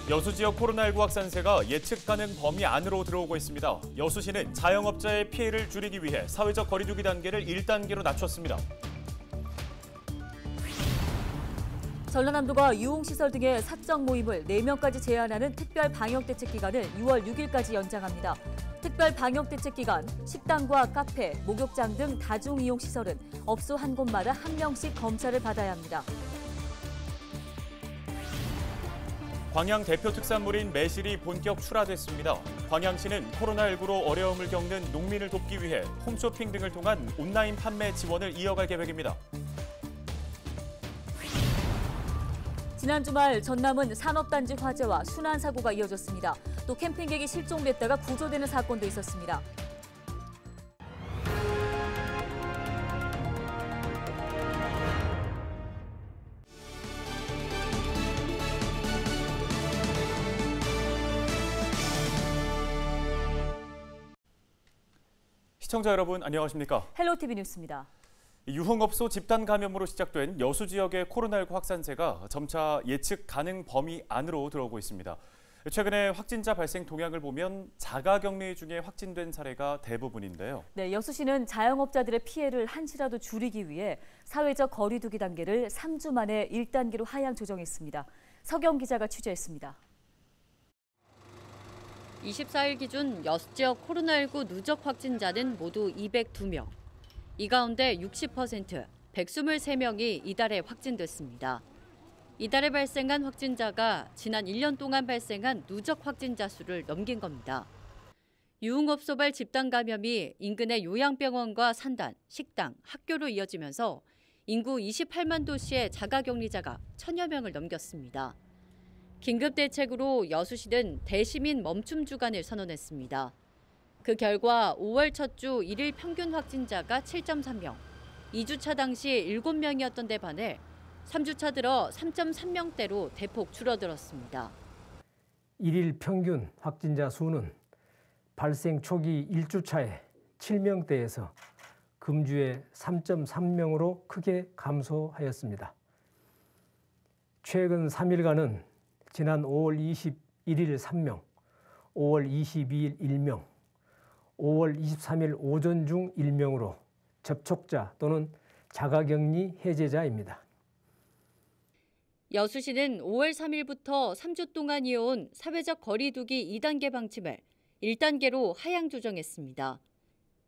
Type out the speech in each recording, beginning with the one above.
여수 지역 코로나19 확산세가 예측 가능 범위 안으로 들어오고 있습니다. 여수시는 자영업자의 피해를 줄이기 위해 사회적 거리두기 단계를 1단계로 낮췄습니다. 전라남도가 유흥시설 등의 사적 모임을 4명까지 제한하는 특별 방역대책 기간을 6월 6일까지 연장합니다. 특별 방역대책 기간, 식당과 카페, 목욕장 등 다중이용시설은 업소 한 곳마다 1명씩 검사를 받아야 합니다. 광양 대표 특산물인 매실이 본격 출하됐습니다. 광양시는 코로나19로 어려움을 겪는 농민을 돕기 위해 홈쇼핑 등을 통한 온라인 판매 지원을 이어갈 계획입니다. 지난 주말 전남은 산업단지 화재와 순환사고가 이어졌습니다. 또 캠핑객이 실종됐다가 구조되는 사건도 있었습니다. 시청자 여러분 안녕하십니까? 헬로티비 뉴스입니다. 유흥업소 집단 감염으로 시작된 여수 지역의 코로나19 확산세가 점차 예측 가능 범위 안으로 들어오고 있습니다. 최근에 확진자 발생 동향을 보면 자가격리 중에 확진된 사례가 대부분인데요. 네, 여수시는 자영업자들의 피해를 한시라도 줄이기 위해 사회적 거리두기 단계를 3주 만에 1단계로 하향 조정했습니다. 서경 기자가 취재했습니다. 24일 기준 여수 지역 코로나19 누적 확진자는 모두 202명. 이 가운데 60%, 123명이 이달에 확진됐습니다. 이달에 발생한 확진자가 지난 1년 동안 발생한 누적 확진자 수를 넘긴 겁니다. 유흥업소발 집단 감염이 인근의 요양병원과 산단, 식당, 학교로 이어지면서 인구 28만 도시의 자가격리자가 1000여 명을 넘겼습니다. 긴급대책으로 여수시는 대시민 멈춤 주간을 선언했습니다. 그 결과 5월 첫 주 1일 평균 확진자가 7.3명, 2주차 당시 7명이었던 데 반해 3주차 들어 3.3명대로 대폭 줄어들었습니다. 1일 평균 확진자 수는 발생 초기 1주차에 7명대에서 금주에 3.3명으로 크게 감소하였습니다. 최근 3일간은 지난 5월 21일 3명, 5월 22일 1명, 5월 23일 오전 중 1명으로 접촉자 또는 자가격리 해제자입니다. 여수시는 5월 3일부터 3주 동안 이어온 사회적 거리두기 2단계 방침을 1단계로 하향 조정했습니다.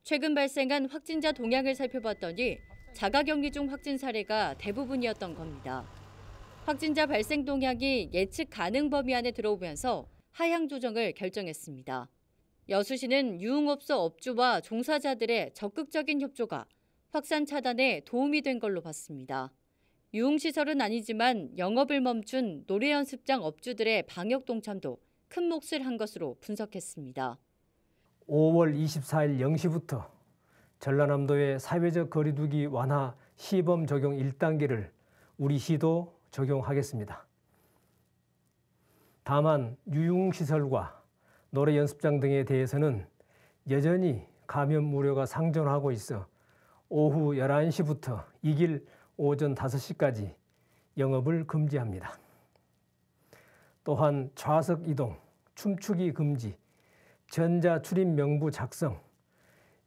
최근 발생한 확진자 동향을 살펴봤더니 자가격리 중 확진 사례가 대부분이었던 겁니다. 확진자 발생 동향이 예측 가능 범위 안에 들어오면서 하향 조정을 결정했습니다. 여수시는 유흥업소 업주와 종사자들의 적극적인 협조가 확산 차단에 도움이 된 걸로 봤습니다. 유흥시설은 아니지만 영업을 멈춘 노래연습장 업주들의 방역 동참도 큰 몫을 한 것으로 분석했습니다. 5월 24일 0시부터 전라남도의 사회적 거리두기 완화 시범 적용 1단계를 우리 시도 적용하겠습니다. 다만 유흥시설과 노래연습장 등에 대해서는 여전히 감염 우려가 상존하고 있어 오후 11시부터 이길 오전 5시까지 영업을 금지합니다. 또한 좌석 이동, 춤추기 금지, 전자출입 명부 작성,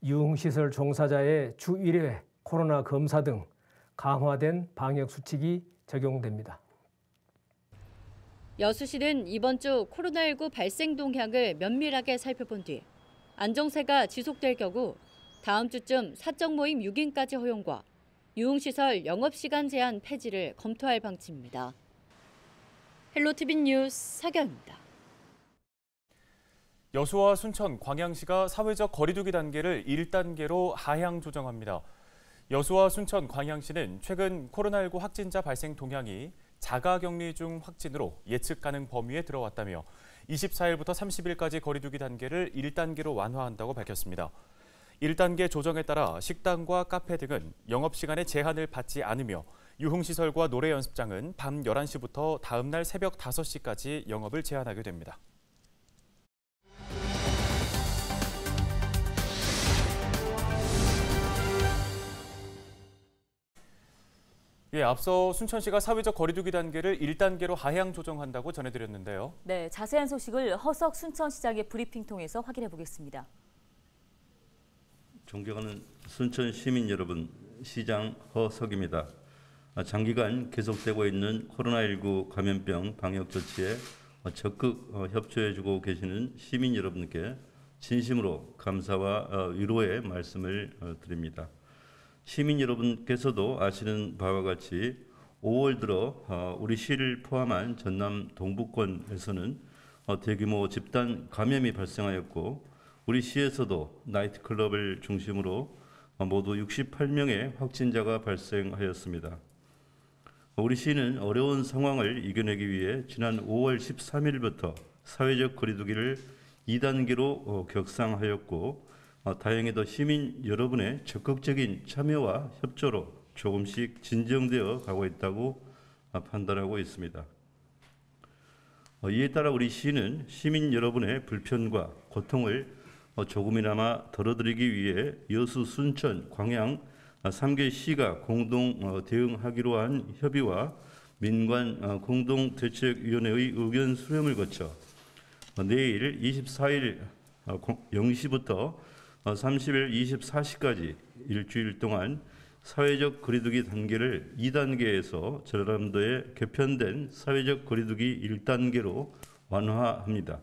유흥시설 종사자의 주 1회 코로나 검사 등 강화된 방역수칙이 적용됩니다. 여수시는 이번 주 코로나19 발생 동향을 면밀하게 살펴본 뒤 안정세가 지속될 경우 다음 주쯤 사적 모임 6인까지 허용과 유흥시설 영업시간 제한 폐지를 검토할 방침입니다. 헬로티비 뉴스 서경입니다. 여수와 순천, 광양시가 사회적 거리두기 단계를 1단계로 하향 조정합니다. 여수와 순천, 광양시는 최근 코로나19 확진자 발생 동향이 자가격리 중 확진으로 예측 가능 범위에 들어왔다며 24일부터 30일까지 거리두기 단계를 1단계로 완화한다고 밝혔습니다. 1단계 조정에 따라 식당과 카페 등은 영업시간에 제한을 받지 않으며 유흥시설과 노래연습장은 밤 11시부터 다음 날 새벽 5시까지 영업을 제한하게 됩니다. 예, 앞서 순천시가 사회적 거리두기 단계를 1단계로 하향 조정한다고 전해드렸는데요. 네, 자세한 소식을 허석 순천시장의 브리핑 통해서 확인해 보겠습니다. 존경하는 순천 시민 여러분, 시장 허석입니다. 장기간 계속되고 있는 코로나19 감염병 방역 조치에 적극 협조해주고 계시는 시민 여러분께 진심으로 감사와 위로의 말씀을 드립니다. 시민 여러분께서도 아시는 바와 같이 5월 들어 우리 시를 포함한 전남 동부권에서는 대규모 집단 감염이 발생하였고 우리 시에서도 나이트클럽을 중심으로 모두 68명의 확진자가 발생하였습니다. 우리 시는 어려운 상황을 이겨내기 위해 지난 5월 13일부터 사회적 거리두기를 2단계로 격상하였고 다행히도 시민 여러분의 적극적인 참여와 협조로 조금씩 진정되어 가고 있다고 판단하고 있습니다. 이에 따라 우리 시는 시민 여러분의 불편과 고통을 조금이나마 덜어드리기 위해 여수, 순천, 광양 3개 시가 공동 대응하기로 한 협의와 민관 공동대책위원회의 의견 수렴을 거쳐 내일 24일 0시부터 30일 24시까지 일주일 동안 사회적 거리두기 단계를 2단계에서 전라남도의 개편된 사회적 거리두기 1단계로 완화합니다.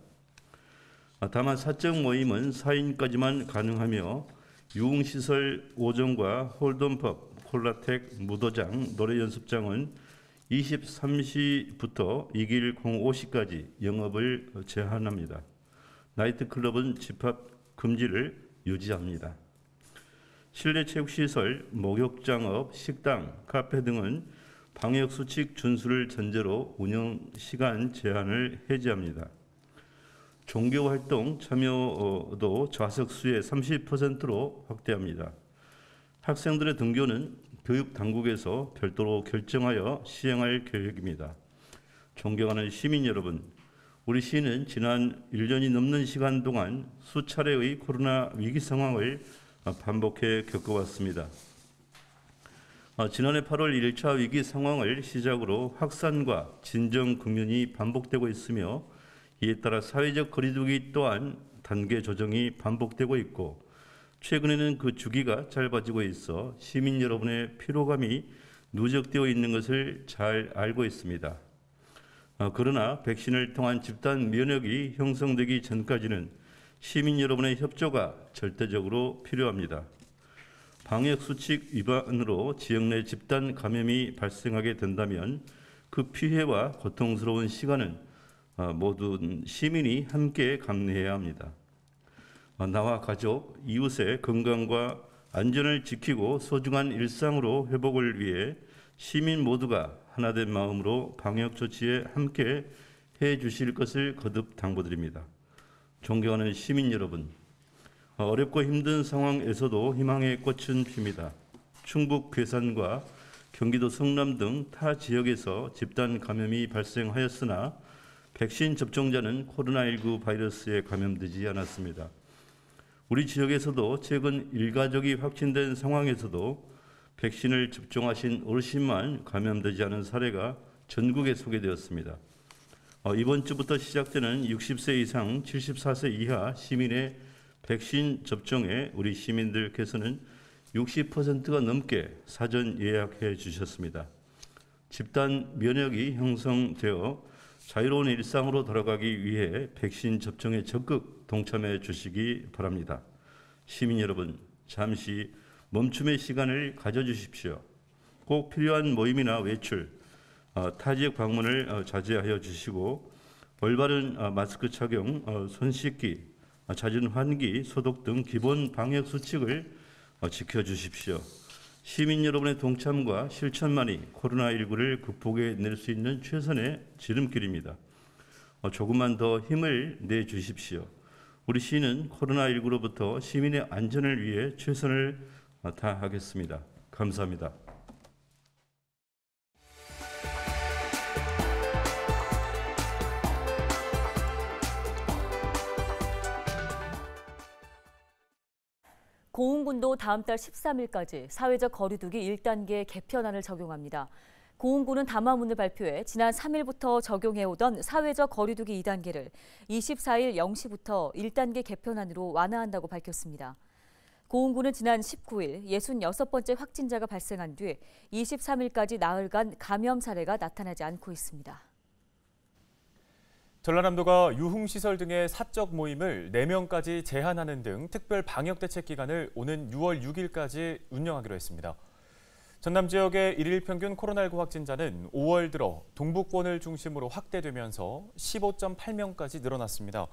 다만 사적 모임은 4인까지만 가능하며 유흥시설 5종과 홀덤펍, 콜라텍, 무도장, 노래연습장은 23시부터 2길 05시까지 영업을 제한합니다. 나이트클럽은 집합 금지를 유지합니다. 실내 체육시설, 목욕장업, 식당, 카페 등은 방역수칙 준수를 전제로 운영시간 제한을 해제합니다. 종교활동 참여도 좌석수의 30%로 확대합니다. 학생들의 등교는 교육당국에서 별도로 결정하여 시행할 계획입니다. 존경하는 시민 여러분, 우리 시는 지난 1년이 넘는 시간 동안 수차례의 코로나 위기 상황을 반복해 겪어왔습니다. 지난해 8월 1차 위기 상황을 시작으로 확산과 진정 국면이 반복되고 있으며 이에 따라 사회적 거리두기 또한 단계 조정이 반복되고 있고 최근에는 그 주기가 짧아지고 있어 시민 여러분의 피로감이 누적되어 있는 것을 잘 알고 있습니다. 그러나 백신을 통한 집단 면역이 형성되기 전까지는 시민 여러분의 협조가 절대적으로 필요합니다. 방역수칙 위반으로 지역 내 집단 감염이 발생하게 된다면 그 피해와 고통스러운 시간은 모든 시민이 함께 감내해야 합니다. 나와 가족, 이웃의 건강과 안전을 지키고 소중한 일상으로 회복을 위해 시민 모두가 하나된 마음으로 방역 조치에 함께 해 주실 것을 거듭 당부드립니다. 존경하는 시민 여러분, 어렵고 힘든 상황에서도 희망의 꽃은 핍니다. 충북 괴산과 경기도 성남 등 타 지역에서 집단 감염이 발생하였으나 백신 접종자는 코로나19 바이러스에 감염되지 않았습니다. 우리 지역에서도 최근 일가족이 확진된 상황에서도 백신을 접종하신 어르신만 감염되지 않은 사례가 전국에 소개되었습니다. 이번 주부터 시작되는 60세 이상 74세 이하 시민의 백신 접종에 우리 시민들께서는 60%가 넘게 사전 예약해 주셨습니다. 집단 면역이 형성되어 자유로운 일상으로 돌아가기 위해 백신 접종에 적극 동참해 주시기 바랍니다. 시민 여러분, 잠시 멈춤의 시간을 가져주십시오. 꼭 필요한 모임이나 외출, 타 지역 방문을 자제하여 주시고 올바른 마스크 착용, 손 씻기, 잦은 환기, 소독 등 기본 방역 수칙을 지켜주십시오. 시민 여러분의 동참과 실천만이 코로나19를 극복해 낼 수 있는 최선의 지름길입니다. 조금만 더 힘을 내주십시오. 우리 시는 코로나19로부터 시민의 안전을 위해 최선을 다하겠습니다. 감사합니다. 고흥군도 다음 달 13일까지 사회적 거리두기 1단계 개편안을 적용합니다. 고흥군은 담화문을 발표해 지난 3일부터 적용해오던 사회적 거리두기 2단계를 24일 0시부터 1단계 개편안으로 완화한다고 밝혔습니다. 고흥군은 지난 19일 66번째 확진자가 발생한 뒤 23일까지 나흘간 감염 사례가 나타나지 않고 있습니다. 전라남도가 유흥시설 등의 사적 모임을 4명까지 제한하는 등 특별 방역대책 기간을 오는 6월 6일까지 운영하기로 했습니다. 전남 지역의 일일 평균 코로나19 확진자는 5월 들어 동북권을 중심으로 확대되면서 15.8명까지 늘어났습니다.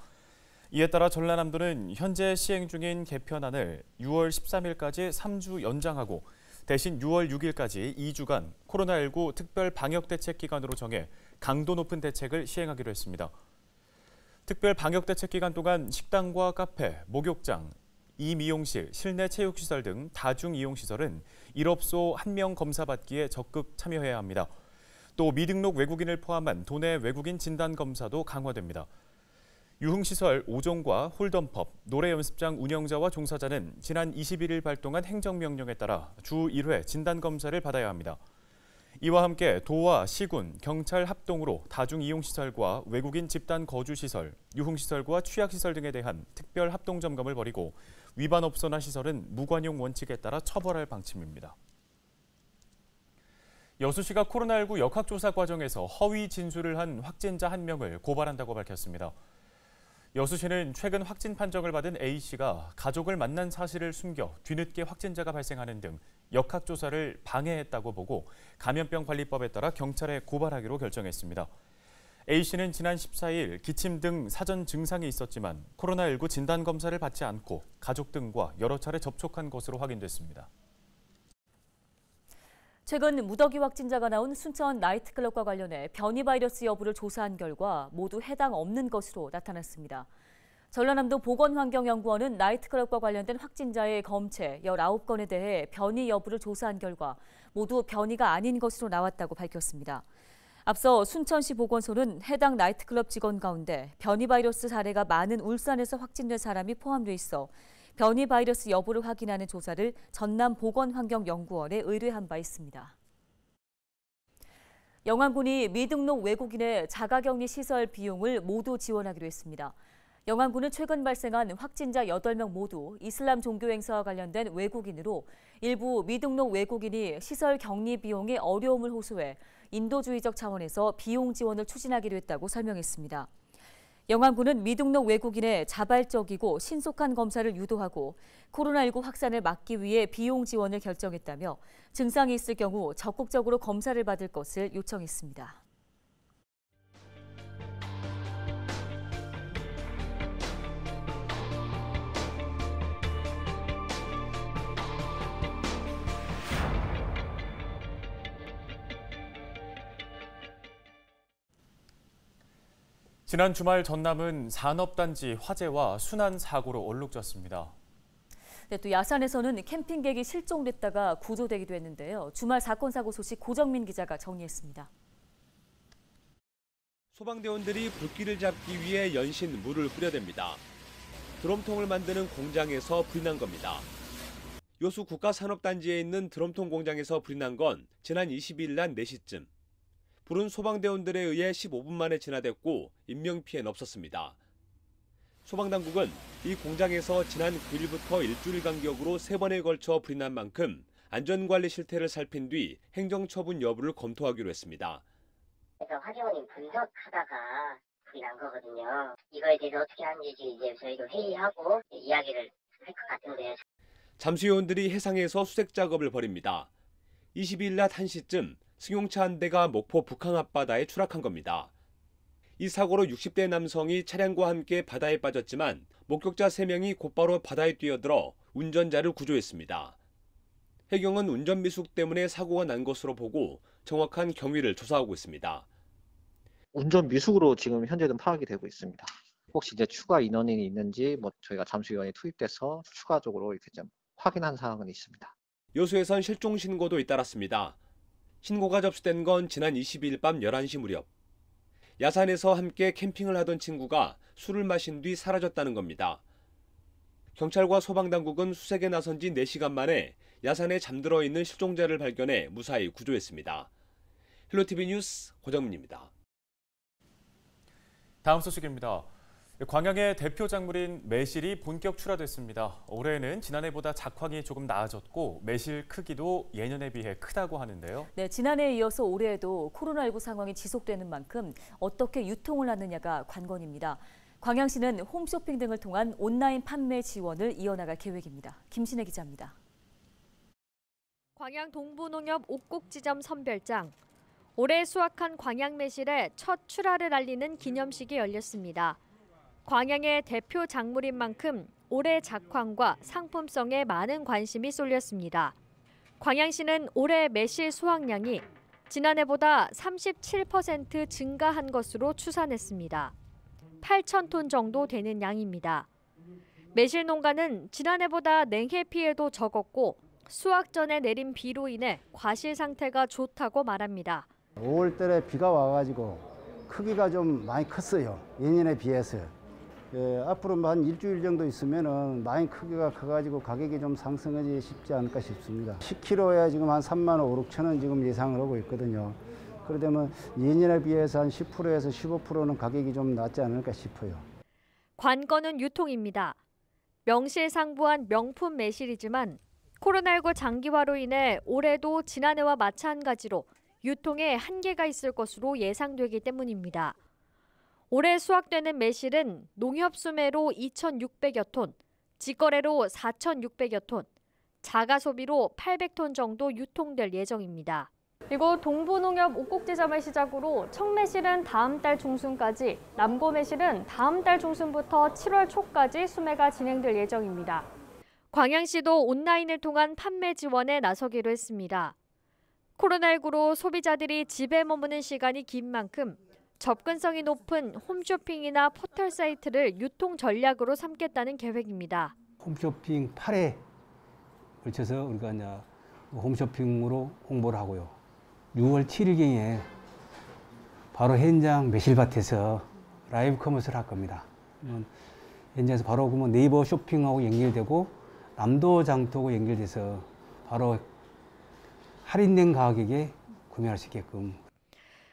이에 따라 전라남도는 현재 시행 중인 개편안을 6월 13일까지 3주 연장하고 대신 6월 6일까지 2주간 코로나19 특별 방역대책 기간으로 정해 강도 높은 대책을 시행하기로 했습니다. 특별 방역대책 기간 동안 식당과 카페, 목욕장, 이미용실, 실내 체육시설 등 다중이용시설은 1업소 1명 검사받기에 적극 참여해야 합니다. 또 미등록 외국인을 포함한 도내 외국인 진단검사도 강화됩니다. 유흥시설 5종과 홀덤펍, 노래연습장 운영자와 종사자는 지난 21일 발동한 행정명령에 따라 주 1회 진단검사를 받아야 합니다. 이와 함께 도와 시군, 경찰 합동으로 다중이용시설과 외국인 집단 거주시설, 유흥시설과 취약시설 등에 대한 특별 합동점검을 벌이고 위반 업소나 시설은 무관용 원칙에 따라 처벌할 방침입니다. 여수시가 코로나19 역학조사 과정에서 허위 진술을 한 확진자 1명을 고발한다고 밝혔습니다. 여수시는 최근 확진 판정을 받은 A씨가 가족을 만난 사실을 숨겨 뒤늦게 확진자가 발생하는 등 역학조사를 방해했다고 보고 감염병관리법에 따라 경찰에 고발하기로 결정했습니다. A씨는 지난 14일 기침 등 사전 증상이 있었지만 코로나19 진단검사를 받지 않고 가족 등과 여러 차례 접촉한 것으로 확인됐습니다. 최근 무더기 확진자가 나온 순천 나이트클럽과 관련해 변이 바이러스 여부를 조사한 결과 모두 해당 없는 것으로 나타났습니다. 전라남도 보건환경연구원은 나이트클럽과 관련된 확진자의 검체 19건에 대해 변이 여부를 조사한 결과 모두 변이가 아닌 것으로 나왔다고 밝혔습니다. 앞서 순천시 보건소는 해당 나이트클럽 직원 가운데 변이 바이러스 사례가 많은 울산에서 확진된 사람이 포함돼 있어 변이 바이러스 여부를 확인하는 조사를 전남보건환경연구원에 의뢰한 바 있습니다. 영암군이 미등록 외국인의 자가격리 시설 비용을 모두 지원하기로 했습니다. 영암군은 최근 발생한 확진자 8명 모두 이슬람 종교 행사와 관련된 외국인으로 일부 미등록 외국인이 시설 격리 비용에 어려움을 호소해 인도주의적 차원에서 비용 지원을 추진하기로 했다고 설명했습니다. 영암군은 미등록 외국인의 자발적이고 신속한 검사를 유도하고 코로나19 확산을 막기 위해 비용 지원을 결정했다며 증상이 있을 경우 적극적으로 검사를 받을 것을 요청했습니다. 지난 주말 전남은 산업단지 화재와 순환 사고로 얼룩졌습니다. 네, 또 야산에서는 캠핑객이 실종됐다가 구조되기도 했는데요. 주말 사건 사고 소식 고정민 기자가 정리했습니다. 소방대원들이 불길을 잡기 위해 연신 물을 뿌려댑니다. 드럼통을 만드는 공장에서 불이 난 겁니다. 여수 국가산업단지에 있는 드럼통 공장에서 불이 난 건 지난 22일 낮 4시쯤. 불은 소방대원들에 의해 15분 만에 진화됐고 인명피해는 없었습니다. 소방당국은 이 공장에서 지난 9일부터 일주일 간격으로 3번에 걸쳐 불이 난 만큼 안전관리 실태를 살핀 뒤 행정처분 여부를 검토하기로 했습니다. 그래서 화재원인 분석하다가 불이 난 거거든요. 이거에 대해서 어떻게 하는지 이제 저희도 회의하고 이야기를 할 것 같은데. 잠수요원들이 해상에서 수색 작업을 벌입니다. 22일 낮 1시쯤 승용차 한 대가 목포 북항 앞바다에 추락한 겁니다. 이 사고로 60대 남성이 차량과 함께 바다에 빠졌지만 목격자 3명이 곧바로 바다에 뛰어들어 운전자를 구조했습니다. 해경은 운전 미숙 때문에 사고가 난 것으로 보고 정확한 경위를 조사하고 있습니다. 운전 미숙으로 지금 현재는 파악이 되고 있습니다. 혹시 이제 추가 인원이 있는지 저희가 잠수요원이 투입돼서 추가적으로 이렇게 좀 확인한 사항은 있습니다. 여수에선 실종 신고도 잇따랐습니다. 신고가 접수된 건 지난 22일 밤 11시 무렵. 야산에서 함께 캠핑을 하던 친구가 술을 마신 뒤 사라졌다는 겁니다. 경찰과 소방당국은 수색에 나선 지 4시간 만에 야산에 잠들어 있는 실종자를 발견해 무사히 구조했습니다. 헬로티비 뉴스 고정민입니다. 다음 소식입니다. 광양의 대표 작물인 매실이 본격 출하됐습니다. 올해는 지난해보다 작황이 조금 나아졌고 매실 크기도 예년에 비해 크다고 하는데요. 네, 지난해에 이어서 올해에도 코로나19 상황이 지속되는 만큼 어떻게 유통을 하느냐가 관건입니다. 광양시는 홈쇼핑 등을 통한 온라인 판매 지원을 이어나갈 계획입니다. 김신혜 기자입니다. 광양 동부농협 옥곡지점 선별장. 올해 수확한 광양 매실의 첫 출하를 알리는 기념식이 열렸습니다. 광양의 대표 작물인 만큼 올해 작황과 상품성에 많은 관심이 쏠렸습니다. 광양시는 올해 매실 수확량이 지난해보다 37% 증가한 것으로 추산했습니다. 8,000톤 정도 되는 양입니다. 매실 농가는 지난해보다 냉해 피해도 적었고 수확 전에 내린 비로 인해 과실 상태가 좋다고 말합니다. 5월 달에 비가 와가지고 크기가 좀 많이 컸어요. 예년에 비해서. 앞으로 한 일주일 정도 있으면은 많이 크기가 커가지고 가격이 좀 상승하지 쉽지 않을까 싶습니다. 10kg에 지금 한 3만 5, 6천 원 지금 예상을 하고 있거든요. 그러면 예년에 비해서 한 10%에서 15%는 가격이 좀 낮지 않을까 싶어요. 관건은 유통입니다. 명실상부한 명품 매실이지만 코로나19 장기화로 인해 올해도 지난해와 마찬가지로 유통에 한계가 있을 것으로 예상되기 때문입니다. 올해 수확되는 매실은 농협 수매로 2,600여 톤, 직거래로 4,600여 톤, 자가 소비로 800톤 정도 유통될 예정입니다. 그리고 동부농협 옥곡지점을 시작으로 청매실은 다음 달 중순까지, 남고매실은 다음 달 중순부터 7월 초까지 수매가 진행될 예정입니다. 광양시도 온라인을 통한 판매 지원에 나서기로 했습니다. 코로나19로 소비자들이 집에 머무는 시간이 긴 만큼 접근성이 높은 홈쇼핑이나 포털 사이트를 유통 전략으로 삼겠다는 계획입니다. 홈쇼핑 8회에 걸쳐서 우리가 이제 홈쇼핑으로 홍보를 하고요. 6월 7일경에 바로 현장 매실밭에서 라이브 커머스를 할 겁니다. 현장에서 바로 그러면 네이버 쇼핑하고 연결되고 남도장터하고 연결돼서 바로 할인된 가격에 구매할 수 있게끔.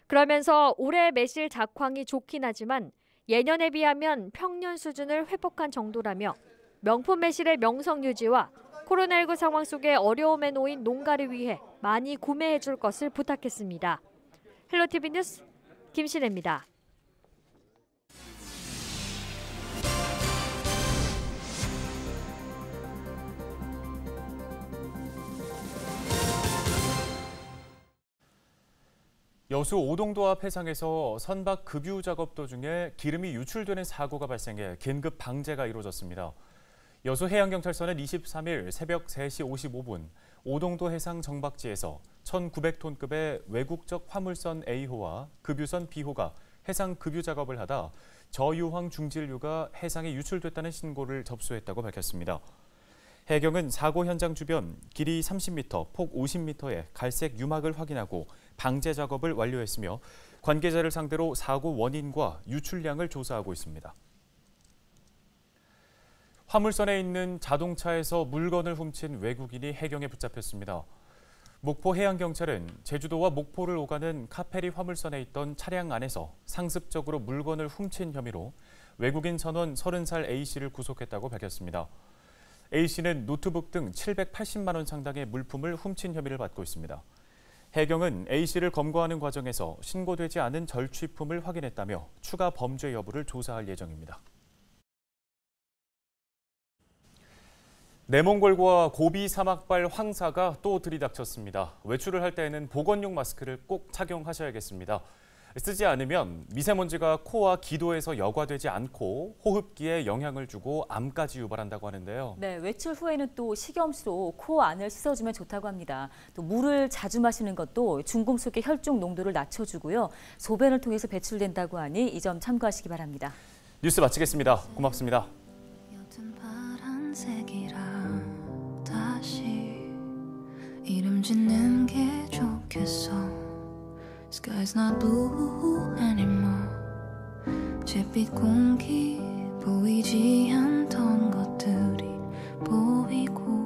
그러면서 올해 매실 작황이 좋긴 하지만 예년에 비하면 평년 수준을 회복한 정도라며 명품 매실의 명성 유지와 코로나19 상황 속에 어려움에 놓인 농가를 위해 많이 구매해 줄 것을 부탁했습니다. 헬로티비 뉴스 김신혜입니다. 여수 오동도 앞 해상에서 선박 급유 작업 도중에 기름이 유출되는 사고가 발생해 긴급 방제가 이루어졌습니다. 여수 해양경찰서는 23일 새벽 3시 55분 오동도 해상 정박지에서 1,900톤급의 외국적 화물선 A호와 급유선 B호가 해상 급유 작업을 하다 저유황 중질유가 해상에 유출됐다는 신고를 접수했다고 밝혔습니다. 해경은 사고 현장 주변 길이 30m, 폭 50m의 갈색 유막을 확인하고 방제 작업을 완료했으며 관계자를 상대로 사고 원인과 유출량을 조사하고 있습니다. 화물선에 있는 자동차에서 물건을 훔친 외국인이 해경에 붙잡혔습니다. 목포 해양경찰은 제주도와 목포를 오가는 카페리 화물선에 있던 차량 안에서 상습적으로 물건을 훔친 혐의로 외국인 선원 30살 A씨를 구속했다고 밝혔습니다. A씨는 노트북 등 780만 원 상당의 물품을 훔친 혐의를 받고 있습니다. 해경은 A씨를 검거하는 과정에서 신고되지 않은 절취품을 확인했다며 추가 범죄 여부를 조사할 예정입니다. 내몽골과 고비 사막발 황사가 또 들이닥쳤습니다. 외출을 할 때에는 보건용 마스크를 꼭 착용하셔야겠습니다. 쓰지 않으면 미세먼지가 코와 기도에서 여과되지 않고 호흡기에 영향을 주고 암까지 유발한다고 하는데요. 네, 외출 후에는 또 식염수로 코 안을 씻어주면 좋다고 합니다. 또 물을 자주 마시는 것도 중금 속의 혈중 농도를 낮춰주고요. 소변을 통해서 배출된다고 하니 이 점 참고하시기 바랍니다. 뉴스 마치겠습니다. 고맙습니다. 다시 이름 짓는 게 좋겠어. Sky's not blue anymore. 잿빛 공기 보이지 않던 것들이 보이고